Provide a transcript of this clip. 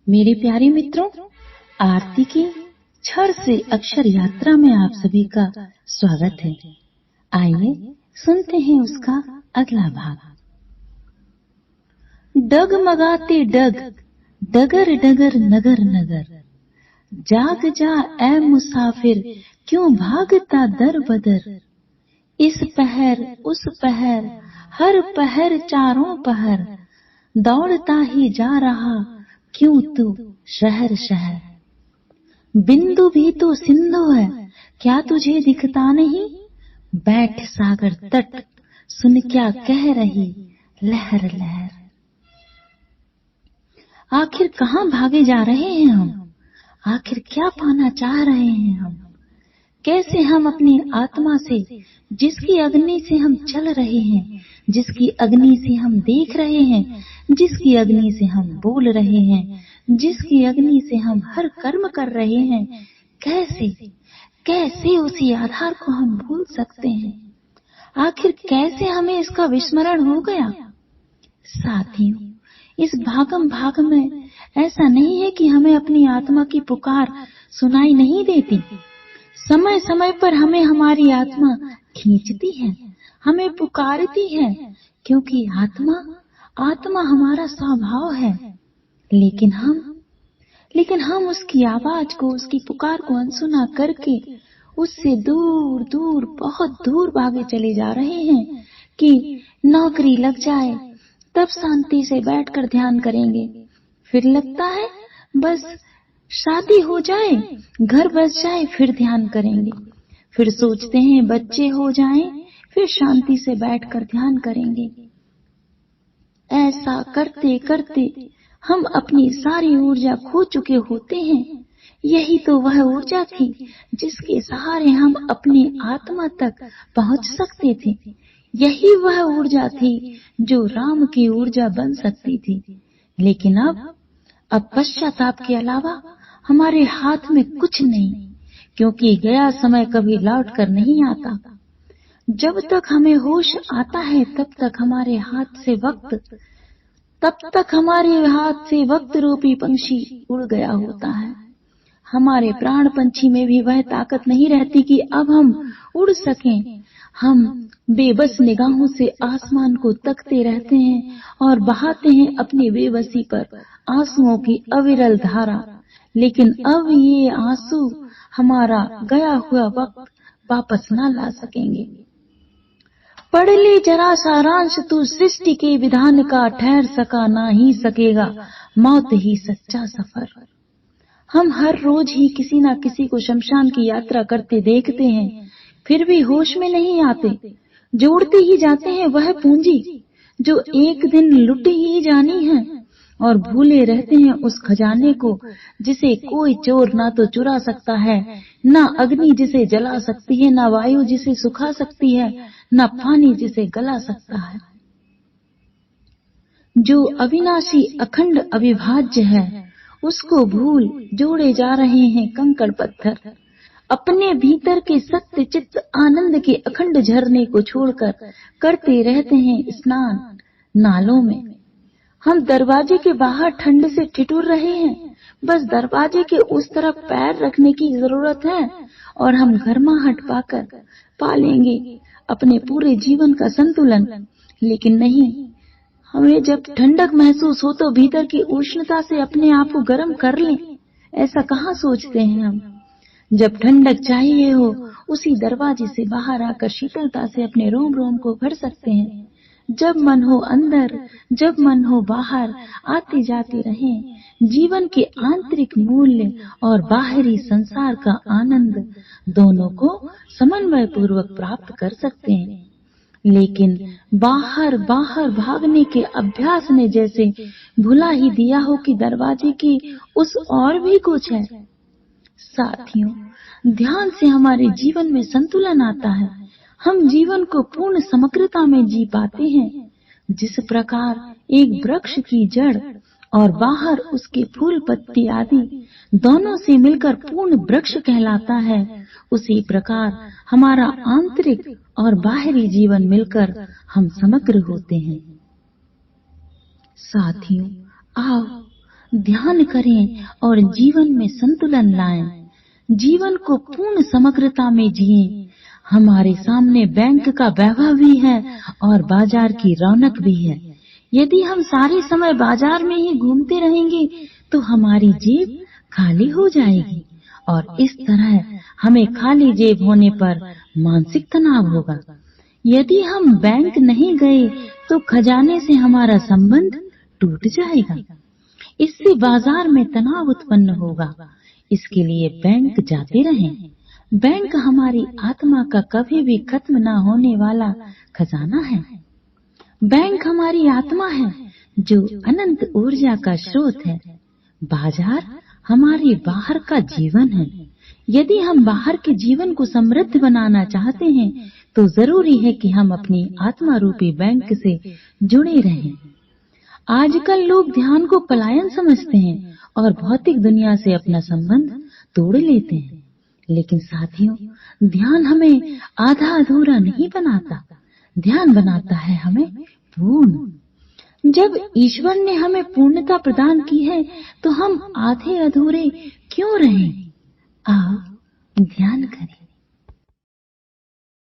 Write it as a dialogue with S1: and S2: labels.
S1: मेरे प्यारे मित्रों, आरती की क्षर से अक्षर यात्रा में आप सभी का स्वागत है। आइए सुनते हैं उसका अगला भाग। डगमगाते डग, डगर डगर नगर नगर, जाग जा ऐ मुसाफिर, क्यों भागता दर बदर। इस पहर उस पहर, हर पहर चारों पहर, दौड़ता ही जा रहा क्यों तू शहर शहर। बिंदु भी तो सिंधु है, क्या तुझे दिखता नहीं। बैठ सागर तट, सुन क्या कह रही लहर लहर। आखिर कहाँ भागे जा रहे हैं हम, आखिर क्या पाना चाह रहे हैं हम। कैसे हम अपनी आत्मा से, जिसकी अग्नि से हम चल रहे हैं, जिसकी अग्नि से हम देख रहे हैं, जिसकी अग्नि से हम बोल रहे हैं, जिसकी अग्नि से हम हर कर्म कर रहे हैं, कैसे कैसे उसी आधार को हम भूल सकते हैं। आखिर कैसे हमें इसका विस्मरण हो गया। साथियों, इस भागम भाग में ऐसा नहीं है कि हमें अपनी आत्मा की पुकार सुनाई नहीं देती। समय समय पर हमें हमारी आत्मा खींचती है, हमें पुकारती है, क्योंकि आत्मा हमारा स्वभाव है। लेकिन हम उसकी आवाज को, उसकी पुकार को अनसुना करके उससे दूर दूर, बहुत दूर भागे चले जा रहे हैं कि नौकरी लग जाए तब शांति से बैठकर ध्यान करेंगे। फिर लगता है बस शादी हो जाए, घर बस जाए, फिर ध्यान करेंगे। फिर सोचते हैं बच्चे हो जाएं, फिर शांति से बैठकर ध्यान करेंगे। ऐसा करते करते हम अपनी सारी ऊर्जा खो चुके होते हैं। यही तो वह ऊर्जा थी जिसके सहारे हम अपनी आत्मा तक पहुंच सकते थे। यही वह ऊर्जा थी जो राम की ऊर्जा बन सकती थी। लेकिन अब पश्चाताप के अलावा हमारे हाथ में कुछ नहीं, क्योंकि गया समय कभी लौट कर नहीं आता। जब तक हमें होश आता है तब तक हमारे हाथ से वक्त रूपी पंछी उड़ गया होता है। हमारे प्राण पंछी में भी वह ताकत नहीं रहती कि अब हम उड़ सकें। हम बेबस निगाहों से आसमान को तकते रहते हैं और बहाते हैं अपनी बेबसी पर आंसुओं की अविरल धारा। लेकिन अब ये आंसू हमारा गया हुआ वक्त वापस न ला सकेंगे। पढ़ ले जरा सारांश तू सृष्टि के विधान का, ठहर सका ना ही सकेगा मौत ही सच्चा सफर। हम हर रोज ही किसी न किसी को शमशान की यात्रा करते देखते हैं, फिर भी होश में नहीं आते। जोड़ते ही जाते हैं वह पूंजी जो एक दिन लुट ही जानी है, और भूले रहते हैं उस खजाने को जिसे कोई चोर ना तो चुरा सकता है, ना अग्नि जिसे जला सकती है, ना वायु जिसे सुखा सकती है, ना पानी जिसे गला सकता है। जो अविनाशी अखंड अविभाज्य है उसको भूल जोड़े जा रहे हैं कंकड़ पत्थर। अपने भीतर के सत्य चित्त आनंद के अखंड झरने को छोड़कर करते रहते हैं स्नान नालों में। हम दरवाजे के बाहर ठंड से ठिठुर रहे हैं, बस दरवाजे के उस तरफ पैर रखने की जरूरत है और हम गर्माहट पाकर पा लेंगे अपने पूरे जीवन का संतुलन। लेकिन नहीं, हमें जब ठंडक महसूस हो तो भीतर की उष्णता से अपने आप को गर्म कर लें, ऐसा कहाँ सोचते हैं हम। जब ठंडक चाहिए हो उसी दरवाजे से बाहर आकर शीतलता से अपने रोम रोम को भर सकते हैं। जब मन हो अंदर, जब मन हो बाहर, आते जाते रहें। जीवन के आंतरिक मूल्य और बाहरी संसार का आनंद दोनों को समन्वय पूर्वक प्राप्त कर सकते हैं। लेकिन बाहर भागने के अभ्यास ने जैसे भुला ही दिया हो कि दरवाजे की उस और भी कुछ है। साथियों, ध्यान से हमारे जीवन में संतुलन आता है। हम जीवन को पूर्ण समग्रता में जी पाते हैं। जिस प्रकार एक वृक्ष की जड़ और बाहर उसके फूल पत्ती आदि दोनों से मिलकर पूर्ण वृक्ष कहलाता है, उसी प्रकार हमारा आंतरिक और बाहरी जीवन मिलकर हम समग्र होते हैं। साथियों, आओ ध्यान करें और जीवन में संतुलन लाएं। जीवन को पूर्ण समग्रता में जिएं। हमारे सामने बैंक का वैभव भी है और बाजार की रौनक भी है। यदि हम सारे समय बाजार में ही घूमते रहेंगे तो हमारी जेब खाली हो जाएगी और इस तरह हमें खाली जेब होने पर मानसिक तनाव होगा। यदि हम बैंक नहीं गए तो खजाने से हमारा संबंध टूट जाएगा। इससे बाजार में तनाव उत्पन्न होगा। इसके लिए बैंक जाते रहें। बैंक हमारी आत्मा का कभी भी खत्म न होने वाला खजाना है। बैंक हमारी आत्मा है जो अनंत ऊर्जा का स्रोत है। बाजार हमारे बाहर का जीवन है। यदि हम बाहर के जीवन को समृद्ध बनाना चाहते हैं तो जरूरी है कि हम अपनी आत्मा रूपी बैंक से जुड़े रहें। आजकल लोग ध्यान को पलायन समझते हैं और भौतिक दुनिया से अपना संबंध तोड़ लेते हैं। लेकिन साथियों, ध्यान हमें आधा अधूरा नहीं बनाता। ध्यान बनाता है हमें पूर्ण। जब ईश्वर ने हमें पूर्णता प्रदान की है तो हम आधे अधूरे क्यों रहें? आओ ध्यान करें।